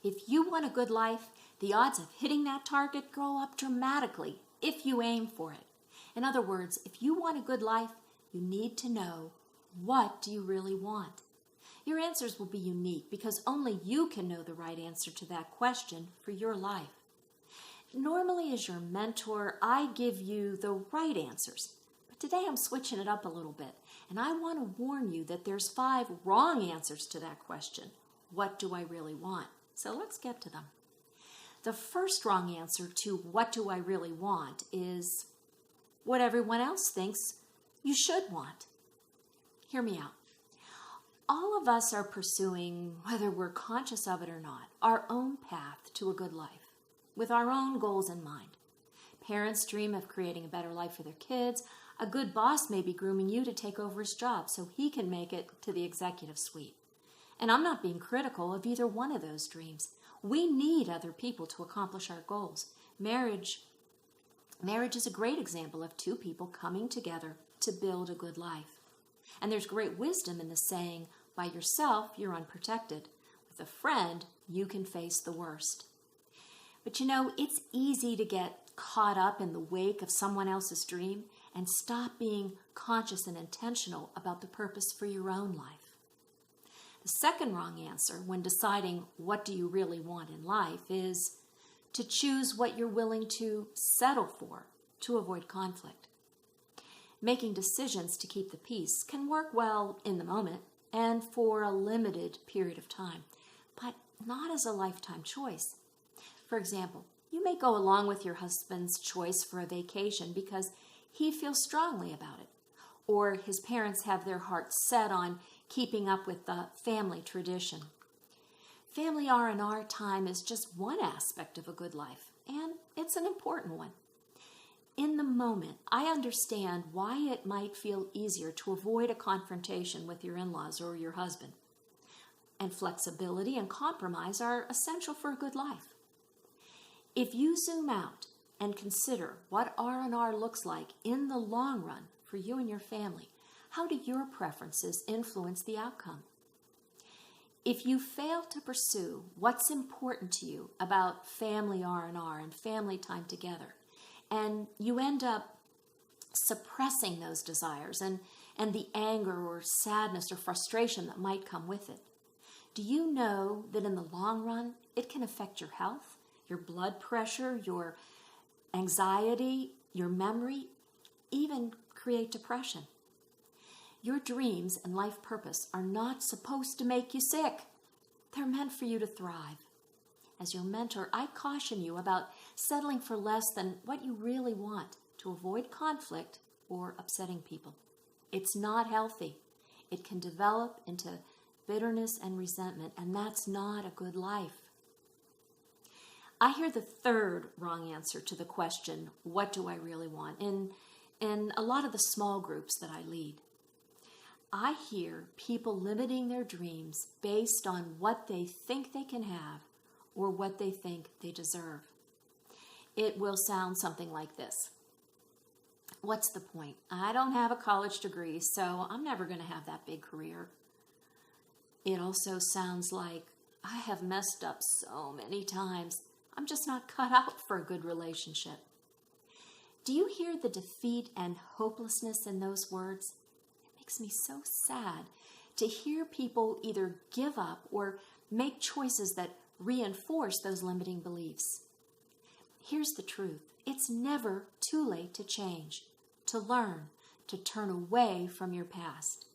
If you want a good life, the odds of hitting that target go up dramatically if you aim for it. In other words, if you want a good life, you need to know, what do you really want? Your answers will be unique because only you can know the right answer to that question for your life. Normally, as your mentor, I give you the right answers. But today I'm switching it up a little bit, and I want to warn you that there's 5 wrong answers to that question. What do I really want? So let's get to them. The first wrong answer to what do I really want is what everyone else thinks you should want. Hear me out. All of us are pursuing, whether we're conscious of it or not, our own path to a good life, with our own goals in mind. Parents dream of creating a better life for their kids. A good boss may be grooming you to take over his job so he can make it to the executive suite. And I'm not being critical of either one of those dreams. We need other people to accomplish our goals. Marriage is a great example of 2 people coming together to build a good life. And there's great wisdom in the saying, by yourself, you're unprotected. With a friend, you can face the worst. But it's easy to get caught up in the wake of someone else's dream and stop being conscious and intentional about the purpose for your own life. The second wrong answer when deciding what do you really want in life is to choose what you're willing to settle for to avoid conflict. Making decisions to keep the peace can work well in the moment and for a limited period of time, but not as a lifetime choice. For example, you may go along with your husband's choice for a vacation because he feels strongly about it, or his parents have their hearts set on keeping up with the family tradition. Family R&R time is just one aspect of a good life, and it's an important one. In the moment, I understand why it might feel easier to avoid a confrontation with your in-laws or your husband. And flexibility and compromise are essential for a good life. If you zoom out and consider what R&R looks like in the long run for you and your family, how do your preferences influence the outcome? If you fail to pursue what's important to you about family R&R and family time together, and you end up suppressing those desires and the anger or sadness or frustration that might come with it, do you know that in the long run, it can affect your health, your blood pressure, your anxiety, your memory, even create depression? Your dreams and life purpose are not supposed to make you sick. They're meant for you to thrive. As your mentor, I caution you about settling for less than what you really want to avoid conflict or upsetting people. It's not healthy. It can develop into bitterness and resentment, and that's not a good life. I hear the third wrong answer to the question, what do I really want, in a lot of the small groups that I lead. I hear people limiting their dreams based on what they think they can have or what they think they deserve. It will sound something like this. What's the point? I don't have a college degree, so I'm never going to have that big career. It also sounds like, I have messed up so many times. I'm just not cut out for a good relationship. Do you hear the defeat and hopelessness in those words? It makes me so sad to hear people either give up or make choices that reinforce those limiting beliefs. Here's the truth. It's never too late to change, to learn, to turn away from your past.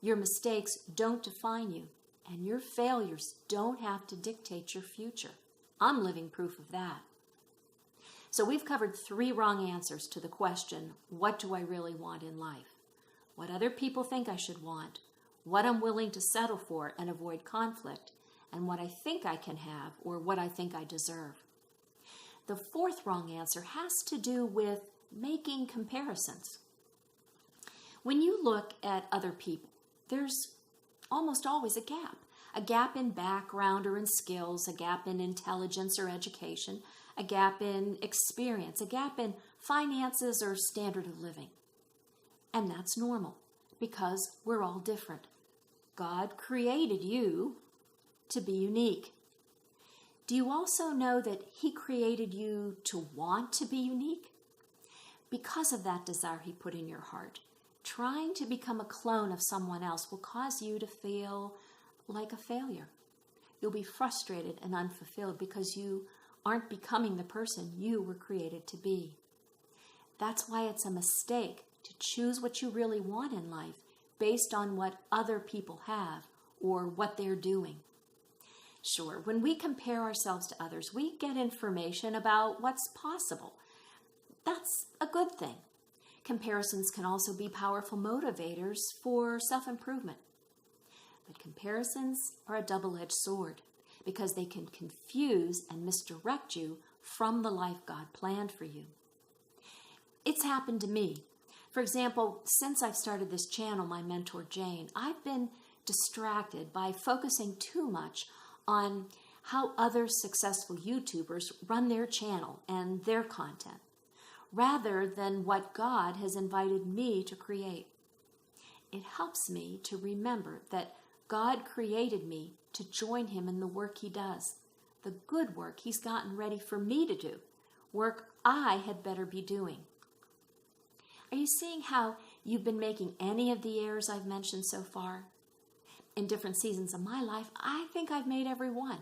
Your mistakes don't define you, and your failures don't have to dictate your future. I'm living proof of that. So we've covered 3 wrong answers to the question, what do I really want in life? What other people think I should want, what I'm willing to settle for and avoid conflict, and what I think I can have or what I think I deserve. The 4th wrong answer has to do with making comparisons. When you look at other people, there's almost always a gap in background or in skills, a gap in intelligence or education, a gap in experience, a gap in finances or standard of living. And that's normal because we're all different. God created you to be unique. Do you also know that He created you to want to be unique? Because of that desire He put in your heart, trying to become a clone of someone else will cause you to feel like a failure. You'll be frustrated and unfulfilled because you aren't becoming the person you were created to be. That's why it's a mistake to choose what you really want in life based on what other people have or what they're doing. Sure, when we compare ourselves to others, we get information about what's possible. That's a good thing. Comparisons can also be powerful motivators for self-improvement. But comparisons are a double-edged sword because they can confuse and misdirect you from the life God planned for you. It's happened to me. For example, since I've started this channel, my mentor Jane, I've been distracted by focusing too much on how other successful YouTubers run their channel and their content, rather than what God has invited me to create. It helps me to remember that God created me to join Him in the work He does, the good work He's gotten ready for me to do, work I had better be doing. Are you seeing how you've been making any of the errors I've mentioned so far? In different seasons of my life, I think I've made every one.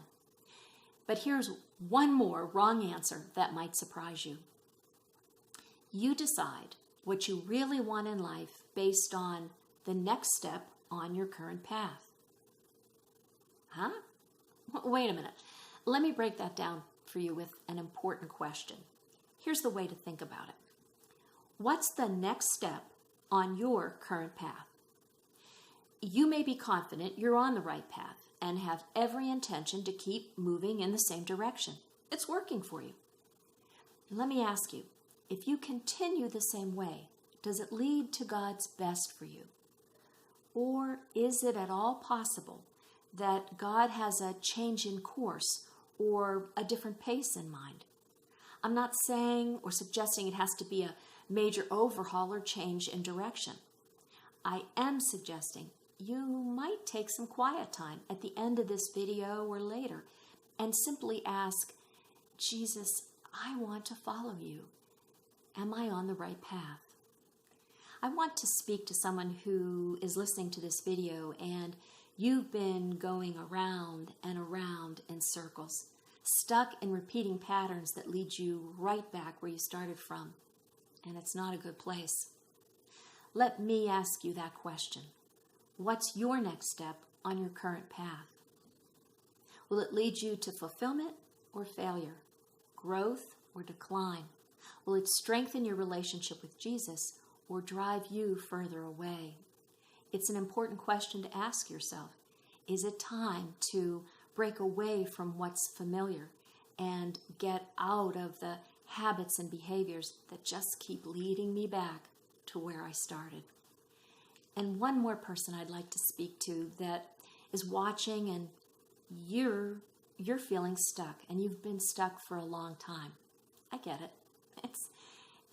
But here's one more wrong answer that might surprise you. You decide what you really want in life based on the next step on your current path. Huh? Wait a minute. Let me break that down for you with an important question. Here's the way to think about it. What's the next step on your current path? You may be confident you're on the right path and have every intention to keep moving in the same direction. It's working for you. Let me ask you, if you continue the same way, does it lead to God's best for you? Or is it at all possible that God has a change in course or a different pace in mind? I'm not saying or suggesting it has to be a major overhaul or change in direction. I am suggesting you might take some quiet time at the end of this video or later and simply ask, Jesus, I want to follow you. Am I on the right path? I want to speak to someone who is listening to this video and you've been going around and around in circles, stuck in repeating patterns that lead you right back where you started from. And it's not a good place. Let me ask you that question. What's your next step on your current path? Will it lead you to fulfillment or failure, growth or decline? Will it strengthen your relationship with Jesus or drive you further away? It's an important question to ask yourself. Is it time to break away from what's familiar and get out of the habits and behaviors that just keep leading me back to where I started? And one more person I'd like to speak to that is watching and you're feeling stuck and you've been stuck for a long time. I get it.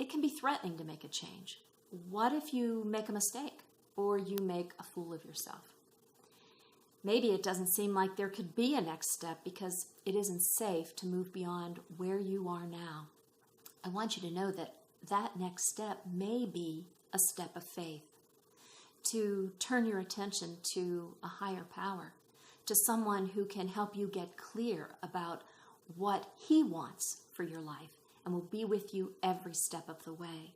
It can be threatening to make a change. What if you make a mistake or you make a fool of yourself? Maybe it doesn't seem like there could be a next step because it isn't safe to move beyond where you are now. I want you to know that that next step may be a step of faith, to turn your attention to a higher power, to someone who can help you get clear about what He wants for your life and will be with you every step of the way.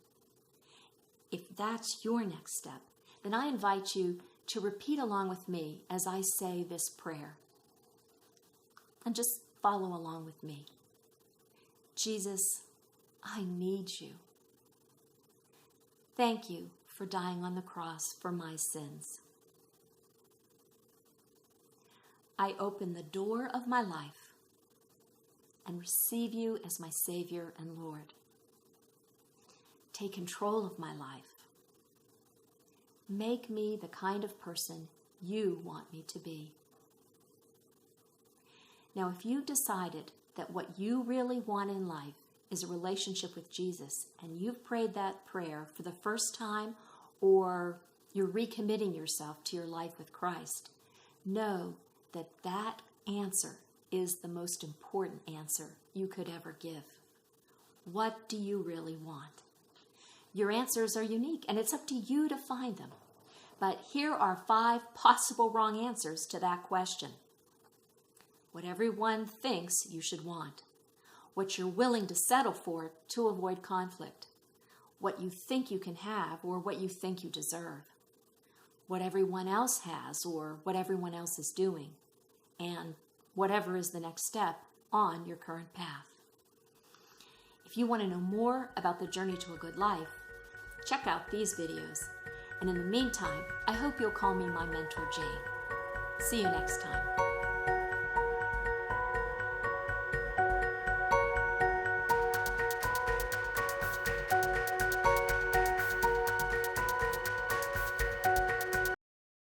If that's your next step, then I invite you to repeat along with me as I say this prayer. And just follow along with me. Jesus, I need you. Thank you for dying on the cross for my sins. I open the door of my life and receive you as my Savior and Lord. Take control of my life. Make me the kind of person you want me to be. Now, if you've decided that what you really want in life is a relationship with Jesus, and you've prayed that prayer for the first time, or you're recommitting yourself to your life with Christ, know that that answer is the most important answer you could ever give. What do you really want? Your answers are unique, and it's up to you to find them. But here are 5 possible wrong answers to that question. What everyone thinks you should want. What you're willing to settle for to avoid conflict. What you think you can have or what you think you deserve. What everyone else has or what everyone else is doing. And whatever is the next step on your current path. If you want to know more about the journey to a good life, check out these videos. And in the meantime, I hope you'll call me my mentor, Jane. See you next time.